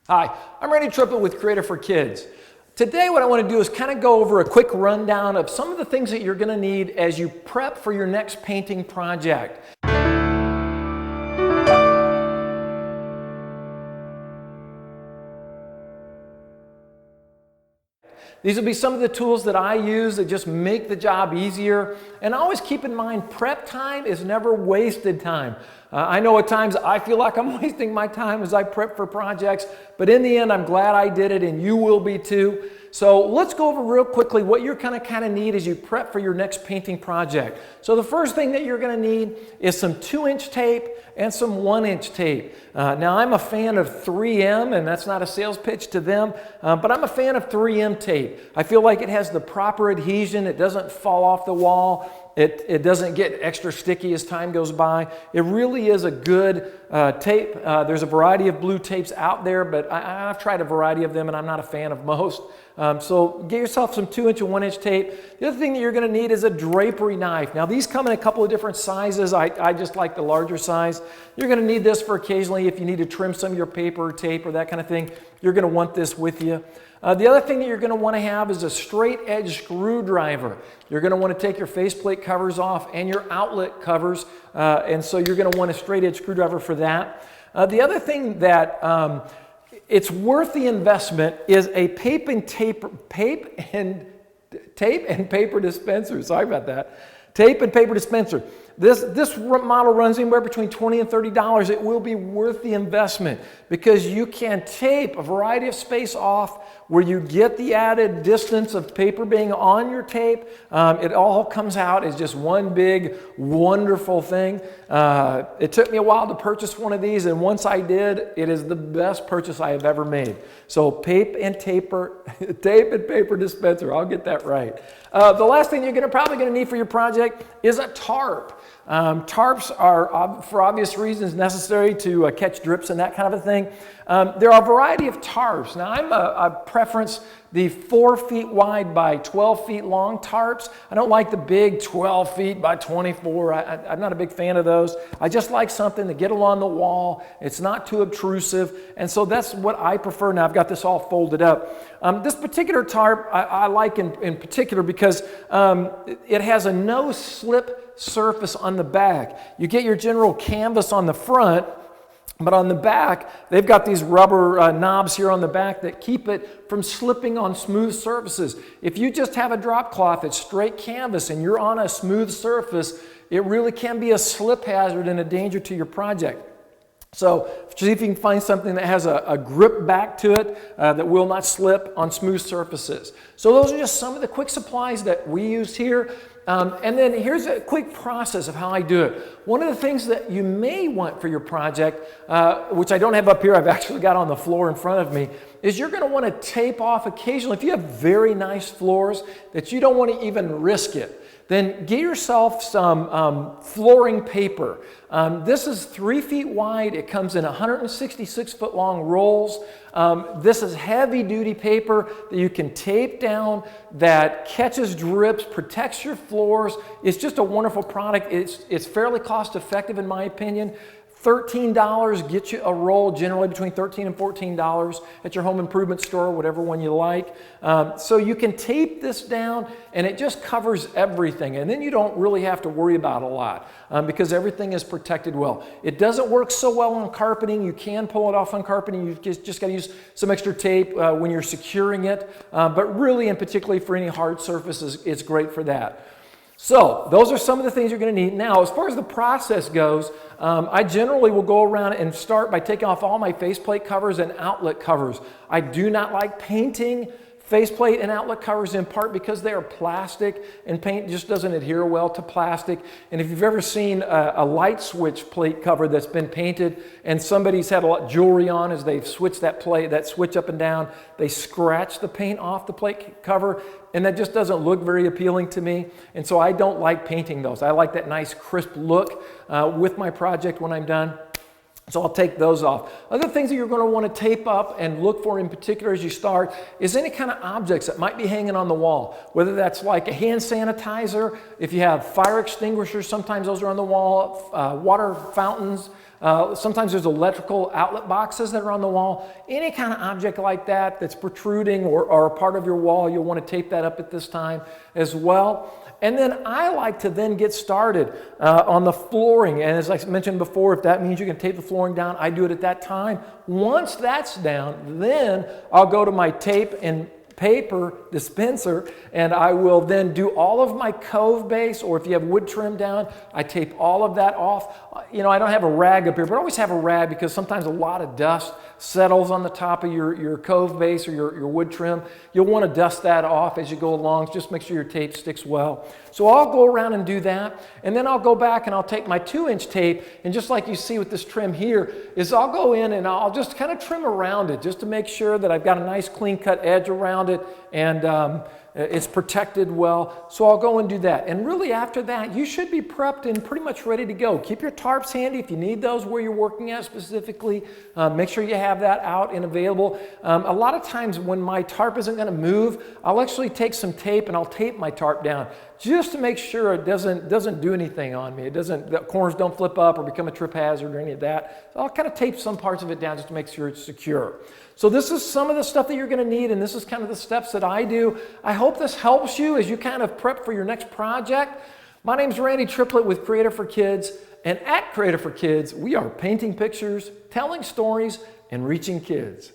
Hi, I'm Randy Triplett with Creative for Kids. Today what I want to do is kind of go over a quick rundown of some of the things that you're going to need as you prep for your next painting project. These will be some of the tools that I use that just make the job easier. And always keep in mind, prep time is never wasted time. I know at times I feel like I'm wasting my time as I prep for projects, but in the end, I'm glad I did it, and you will be too. So let's go over real quickly what you're going to kind of need as you prep for your next painting project. So the first thing that you're going to need is some 2-inch tape and some 1-inch tape. Now I'm a fan of 3M, and that's not a sales pitch to them, but I'm a fan of 3M tape. I feel like it has the proper adhesion. It doesn't fall off the wall. It doesn't get extra sticky as time goes by. It really is a good tape. There's a variety of blue tapes out there, but I've tried a variety of them and I'm not a fan of most. So get yourself some 2-inch and 1-inch tape. The other thing that you're going to need is a drapery knife. Now these come in a couple of different sizes. I just like the larger size. You're going to need this for occasionally if you need to trim some of your paper or tape or that kind of thing. You're going to want this with you. The other thing that you're going to want to have is a straight edge screwdriver. You're going to want to take your faceplate covers off and your outlet covers, and so you're going to want a straight edge screwdriver for that. The other thing that it's worth the investment is a tape and paper dispenser. Sorry about that. Tape and paper dispenser. This model runs anywhere between $20 and $30. It will be worth the investment because you can tape a variety of space off where you get the added distance of paper being on your tape. It all comes out as just one big, wonderful thing. It took me a while to purchase one of these, and once I did, it is the best purchase I have ever made. So tape and paper dispenser, I'll get that right. The last thing you're probably going to need for your project is a tarp. Tarps are, for obvious reasons, necessary to catch drips and that kind of a thing. There are a variety of tarps. Now, I preference the 4 feet wide by 12 feet long tarps. I don't like the big 12 feet by 24. I'm not a big fan of those. I just like something to get along the wall. It's not too obtrusive, and so that's what I prefer. Now, I've got this all folded up. This particular tarp I like in particular because it has a no-slip surface on the back. You get your general canvas on the front, but on the back, they've got these rubber knobs here on the back that keep it from slipping on smooth surfaces. If you just have a drop cloth that's straight canvas and you're on a smooth surface, it really can be a slip hazard and a danger to your project. So see if you can find something that has a grip back to it that will not slip on smooth surfaces. So those are just some of the quick supplies that we use here. And then here's a quick process of how I do it. One of the things that you may want for your project, which I don't have up here, I've actually got on the floor in front of me, is you're going to want to tape off occasionally. If you have very nice floors that you don't want to even risk it, then get yourself some flooring paper. This is 3 feet wide. It comes in 166 foot long rolls. This is heavy duty paper that you can tape down that catches drips, protects your floors. It's just a wonderful product. It's fairly cost effective in my opinion. $13 gets you a roll, generally between $13 and $14 at your home improvement store, whatever one you like. So you can tape this down and it just covers everything. And then you don't really have to worry about a lot because everything is protected well. It doesn't work so well on carpeting. You can pull it off on carpeting. You just got to use some extra tape when you're securing it. But really, and particularly for any hard surfaces, it's great for that. So those are some of the things you're going to need. Now, as far as the process goes, I generally will go around and start by taking off all my faceplate covers and outlet covers. I do not like painting faceplate and outlet covers in part because they are plastic and paint just doesn't adhere well to plastic. And if you've ever seen a light switch plate cover that's been painted and somebody's had a lot of jewelry on as they've switched that switch up and down, they scratch the paint off the plate cover and that just doesn't look very appealing to me. And so I don't like painting those. I like that nice crisp look with my project when I'm done. So I'll take those off. Other things that you're going to want to tape up and look for in particular as you start is any kind of objects that might be hanging on the wall, whether that's like a hand sanitizer, if you have fire extinguishers, sometimes those are on the wall, water fountains, Sometimes there's electrical outlet boxes that are on the wall. Any kind of object like that that's protruding or a part of your wall, you'll want to tape that up at this time as well. And then I like to then get started on the flooring. And as I mentioned before, if that means you can tape the flooring down, I do it at that time. Once that's down, then I'll go to my tape and paper dispenser, and I will then do all of my cove base, or if you have wood trim down, I tape all of that off. You know, I don't have a rag up here, but I always have a rag because sometimes a lot of dust settles on the top of your cove base or your wood trim. You'll want to dust that off as you go along. Just make sure your tape sticks well. So I'll go around and do that, and then I'll go back and I'll take my 2-inch tape, and just like you see with this trim here, is I'll go in and I'll just kind of trim around it just to make sure that I've got a nice clean cut edge around it, and it's protected well. So I'll go and do that. And really after that, you should be prepped and pretty much ready to go. Keep your tarps handy if you need those where you're working at specifically. Make sure you have that out and available. A lot of times when my tarp isn't going to move, I'll actually take some tape and I'll tape my tarp down just to make sure it doesn't do anything on me. The corners don't flip up or become a trip hazard or any of that. So I'll kind of tape some parts of it down just to make sure it's secure. So this is some of the stuff that you're going to need, and this is kind of the steps that I do. I hope this helps you as you kind of prep for your next project. My name's Randy Triplett with Creative for Kids, and at Creative for Kids, we are painting pictures, telling stories, and reaching kids.